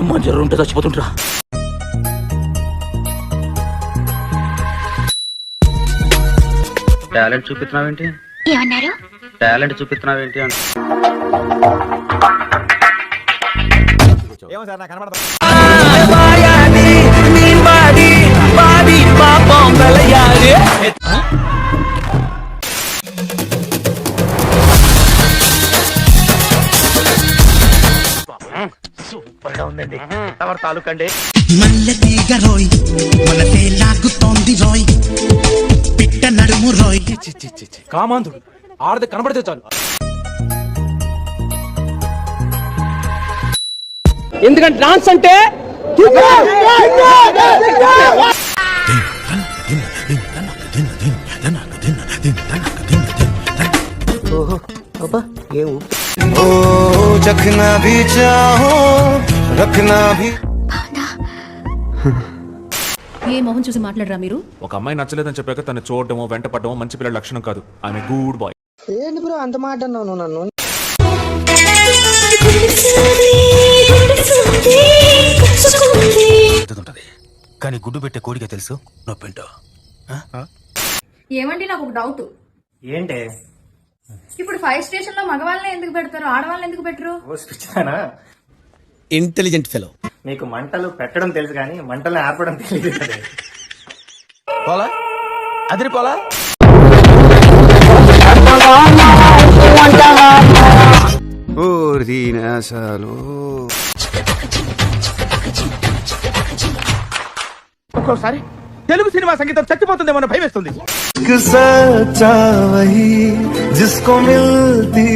అమ్మ జ్వరం ఉంటే చచ్చిపోతుంటరా. టాలెంట్ చూపిస్తున్నావేంటి? ఏమన్నారు? టాలెంట్ చూపిస్తున్నావేంటి అంటే సూపర్ గా ఉందండి. తమరు తాలూకండి మల్లె తీగ రోయ్ మనతే లాగుతోంది రోయ్ పిట్ట నడుము రోయ్. కామాంధుడు ఆడది కనబడితే చాలు. ఎందుకంటే డాన్స్ అంటే రఖనా భీ చాహో రఖనా భీ. ఏ మొహం చూసి మాట్లాడరా మీరు? ఒక అమ్మాయి నచ్చలేదని చెప్పాక తను చూడటమో వెంట పడటమో మంచి పిల్లల లక్షణం కాదు. ఆమె గుడ్ బాయ్. ఏంటి బ్రో అంత మాట అన్నావు నన్ను? కానీ గుడ్డు పెట్టే కోడిగా తెలుసు నొప్పింటో. ఏమండి నాకు ఒక డౌట్. ఏంటే? ఇప్పుడు ఫైర్ స్టేషన్ లో మగవాళ్ళని ఎందుకు పెడతారు, ఆడవాళ్ళని ఎందుకు పెట్టరు? Intelligent fellow. మీకు మంటలు పెట్టడం తెలుసు కానీ మంటలు ఆపడం తెలియదు కదా. పోలా అదిరిపోలా. ఒక్కోసారి తెలుగు సినిమా సంగీతం చచ్చిపోతుందేమో భయం వేస్తుంది. జిస్కో మిల్తీ